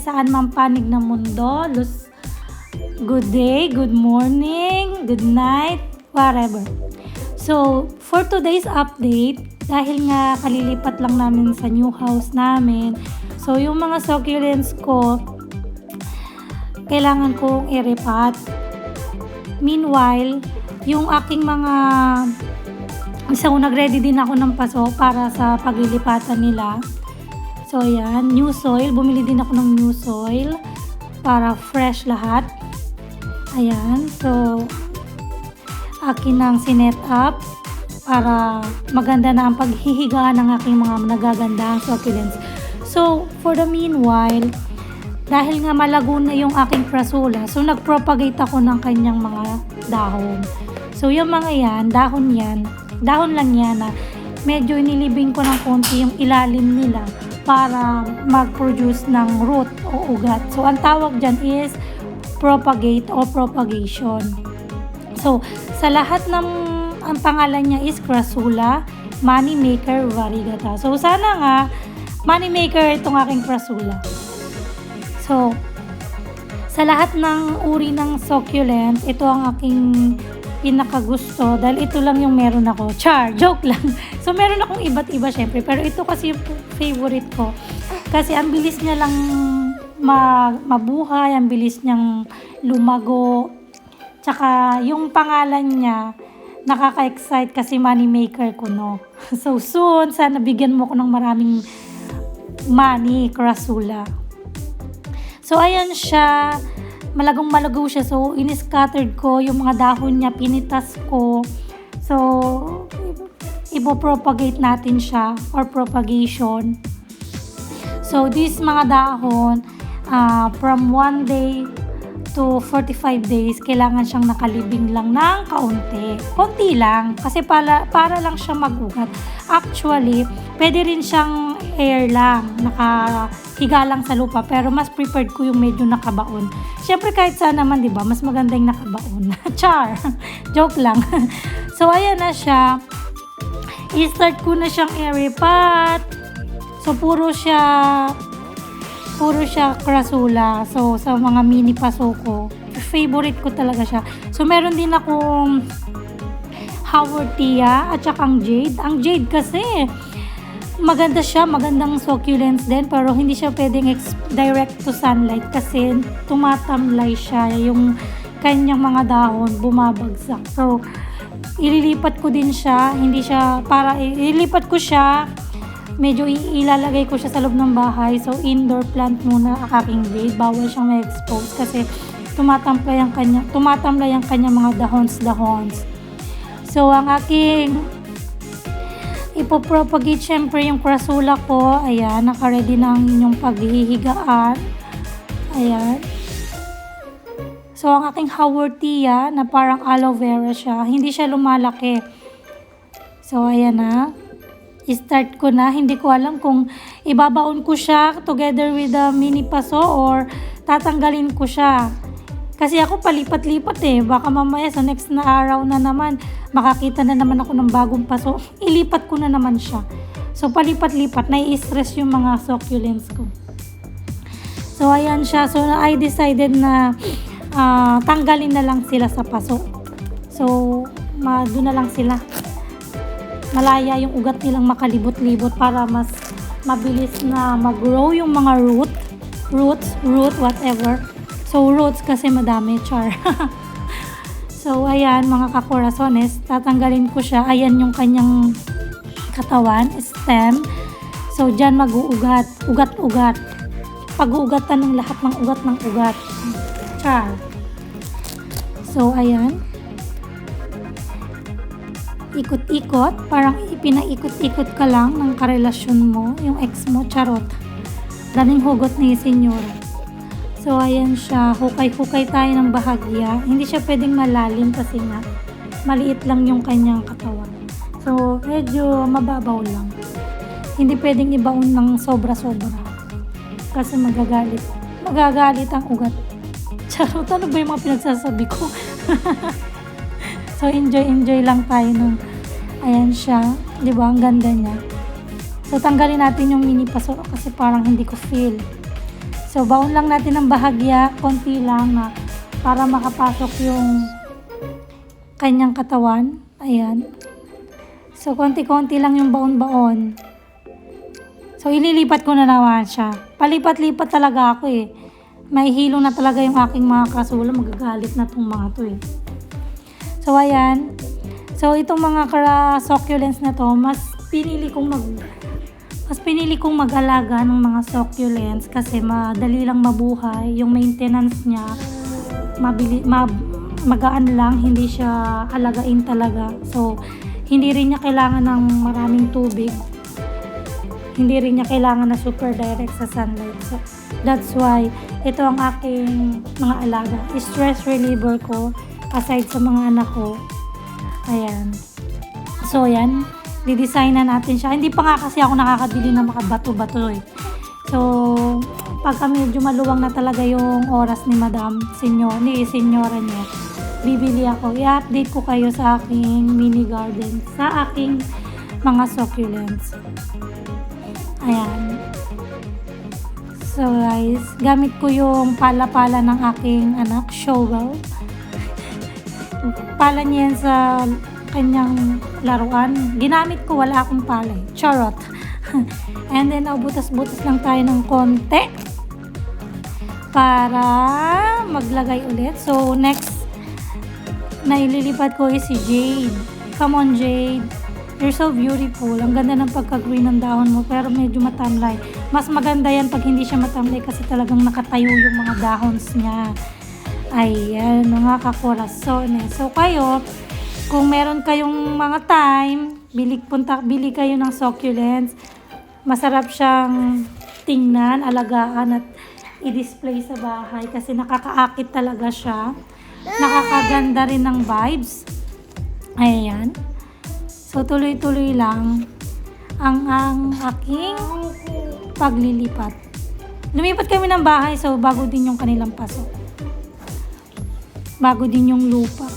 saan mang panig ng mundo. Good day, good morning, good night, whatever. So, for today's update, dahil nga kalilipat lang namin sa new house namin, so yung mga succulents ko, kailangan kong i-repot. Meanwhile, yung aking mga nag-ready din ako ng paso para sa paglilipatan nila. So, ayan, new soil. Bumili din ako ng new soil para fresh lahat. Ayan, so akin nang sinet up para maganda na ang paghihigaan ng aking mga nagagandang succulents. So, for the meanwhile, dahil nga malago na yung aking CRASSULA, so nagpropagate ako ng kanyang mga dahon. So, yung mga yan, dahon lang yan na medyo inilibing ko ng konti yung ilalim nila para mag-produce ng root o ugat. So, ang tawag dyan is propagate o propagation. So, sa lahat ng ang pangalan niya is CRASSULA, money maker, VARIEGATA. So, sana nga money maker itong aking CRASSULA. So, sa lahat ng uri ng succulent, ito ang aking pinakagusto dahil ito lang yung meron ako. Char, joke lang. So, meron akong iba't iba syempre, pero ito kasi yung favorite ko. Kasi ang bilis niya lang mabuhay, ang bilis niyang lumago. Tsaka yung pangalan niya, nakaka-excite kasi money maker ko, no? So soon, sana bigyan mo ko ng maraming money, CRASSULA. So ayan siya, malagong-malago siya. So in-scattered ko yung mga dahon niya, pinitas ko. So ipo-propagate natin siya or propagation. So these mga dahon, from 1 day to 45 days, kailangan siyang nakalibing lang ng kaunti. Konti lang, kasi para lang siya mag-ugat. Actually, pwede rin siyang air lang, nakahiga lang sa lupa, pero mas preferred ko yung medyo nakabaon. Siyempre kahit saan naman, di ba, mas maganda yung nakabaon. Char! Joke lang. So, ayan na siya. I-start ko na siyang i-repot. So, puro siya CRASSULA. So, sa mga mini paso ko, favorite ko talaga siya. So, meron din akong Haworthia at saka ang Jade. Ang Jade kasi, maganda siya, magandang succulents din, pero hindi siya pwedeng direct to sunlight kasi tumatamlay siya. Yung kanyang mga dahon, bumabagsak. So, ililipat ko din siya. Ililipat ko siya, medyo ilalagay ko siya sa loob ng bahay. So, indoor plant muna ang aking Jade. Bawal siyang ma-expose kasi tumatamlay ang kanyang mga dahons. So, ang aking ipopropagate syempre yung CRASSULA ko. Ayan, naka-ready na ang inyong paghihigaan. Ayan. So, ang aking Haworthia na parang aloe vera siya. Hindi siya lumalaki. So, ayan na. I-start ko na. Hindi ko alam kung ibabaon ko siya together with the mini paso or tatanggalin ko siya. Kasi ako palipat-lipat Baka mamaya sa next na araw na naman, makakita na naman ako ng bagong paso. Ilipat ko na naman siya. So, palipat-lipat. Nai-stress yung mga succulents ko. So, ayan siya. So, I decided na tanggalin na lang sila sa paso. So, doon na lang sila. Malaya yung ugat nilang makalibot-libot para mas mabilis na mag-grow yung mga root, whatever. So, roots kasi madami, char. So, ayan, mga kakorasones, tatanggalin ko siya. Ayan yung kanyang katawan, stem. So, dyan mag-uugat, ugat-ugat. Pag-uugatan ng lahat ng ugat. Char. So, ayan. Ikot-ikot, parang ipinaikot-ikot ka lang ng karelasyon mo, yung ex mo, charot. Daming hugot ni senyora. So, ayan siya. Hukay-hukay tayo ng bahagya. Hindi siya pwedeng malalim kasi nga maliit lang yung kanyang katawan. So, medyo mababaw lang. Hindi pwedeng ibaon ng sobra-sobra. Kasi magagalit. Magagalit ang ugat. Charot, ano ba yung mga pinagsasabi ko? So, enjoy lang tayo nung ayan siya. Diba? Ang ganda niya. So, tanggalin natin yung mini paso kasi parang hindi ko feel. So, baon lang natin ng bahagya, konti lang na para makapasok yung kanyang katawan. Ayan. So, konti-konti lang yung baon-baon. So, ililipat ko na naman siya. Palipat-lipat talaga ako eh. May hilo na talaga yung aking mga CRASSULA. Magagalit na tong mga to eh. So, ayan. So, itong mga succulents na to, mas pinili kong mag-alaga ng mga succulents kasi madali lang mabuhay. Yung maintenance niya, magaan lang, hindi siya alagain talaga. So, hindi rin niya kailangan ng maraming tubig. Hindi rin niya kailangan na super direct sa sunlight. So, that's why ito ang aking mga alaga. Stress reliever ko aside sa mga anak ko. Ayan. So, ayan. Didesign na natin siya. Hindi pa nga kasi ako nakakabili ng mga bato-bato eh. So, pagka medyo maluwang na talaga yung oras ni senyora niya, bibili ako. I-update ko kayo sa aking mini garden, sa aking mga succulents. Ayan. So guys, gamit ko yung pala-pala ng aking anak, shovel. Pala niya yan sa kanyang laruan. Ginamit ko, wala akong pala. Charot. And then, butas-butas lang tayo ng konti para maglagay ulit. So, next na ililipat ko is si Jade. Come on, Jade. You're so beautiful. Ang ganda ng pagka-green ng dahon mo, pero medyo matamlay. Mas maganda yan pag hindi siya matamlay kasi talagang nakatayo yung mga dahons niya. Ayan, mga kakorasones. So, kayo, kung meron kayong mga time, bili kayo ng succulents. Masarap siyang tingnan, alagaan at i-display sa bahay kasi nakakaakit talaga siya. Nakakaganda rin ng vibes. Ayan. So, tuloy-tuloy lang ang aking paglilipat. Lumipat kami ng bahay, so bago din yung kanilang pasok. Bago din yung lupa.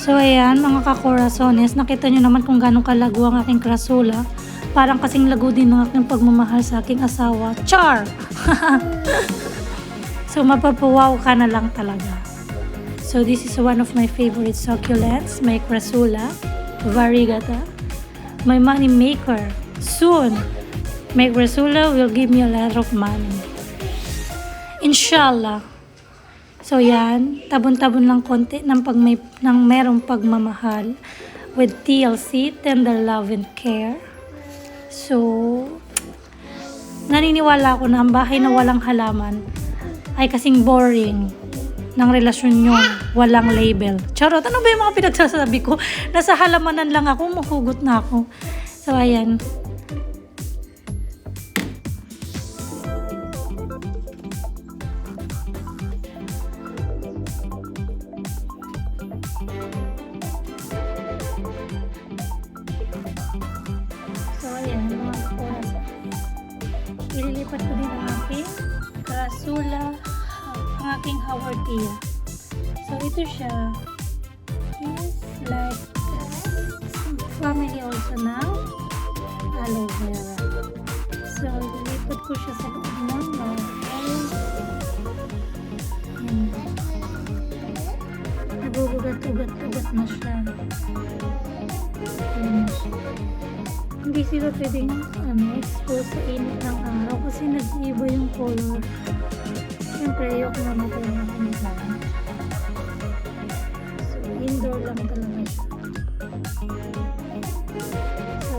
So, ayan, mga kakorasones, nakita nyo naman kung gano'ng kalago ang aking CRASSULA. Parang kasing lago din ng aking pagmamahal sa aking asawa. Char! So, mapapawaw ka na lang talaga. So, this is one of my favorite succulents. My CRASSULA, VARIEGATA. My money maker. Soon, my CRASSULA will give me a lot of money. Inshallah. So, yan. Tabon-tabon lang konti ng merong pagmamahal with TLC, tender love and care. So, naniniwala ako na ang bahay na walang halaman ay kasing boring ng relasyon nyo, walang label. Charot, ano ba yung mga pinagsasabi ko? Nasa halamanan lang ako, mahugot na ako. So, ayan. Ililipat ko din ang aking CRASSULA, ang aking hawartia. So, ito siya is like family also ng aloe vera. So, ililipat ko siya sa loob ng bahay. Nagugugat-ugat-ugat na siya. Ayan na siya. Hindi sila pwedeng expose sa init ng araw kasi nag-iiba yung color. Siyempre, ayoko na matay na kung saan. So, in tender lang talaga siya. So,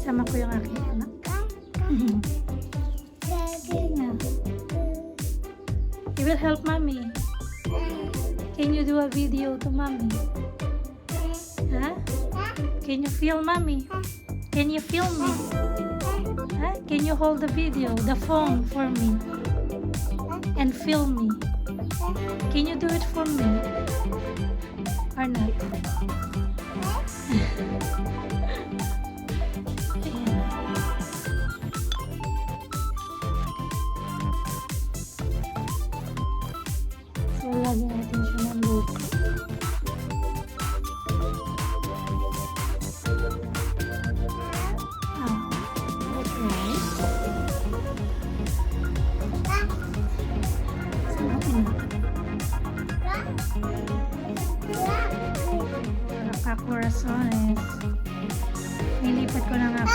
sama ko yung aking anak. You will help mommy. Can you do a video to mommy? Huh? Can you film mommy? Can you film me? Huh? Can you hold the video, the phone for me? And film me? Can you do it for me? Or not? So, lagyan natin siya ng buko. Okay. So, para ka corazones. Nilipat ko lang ako.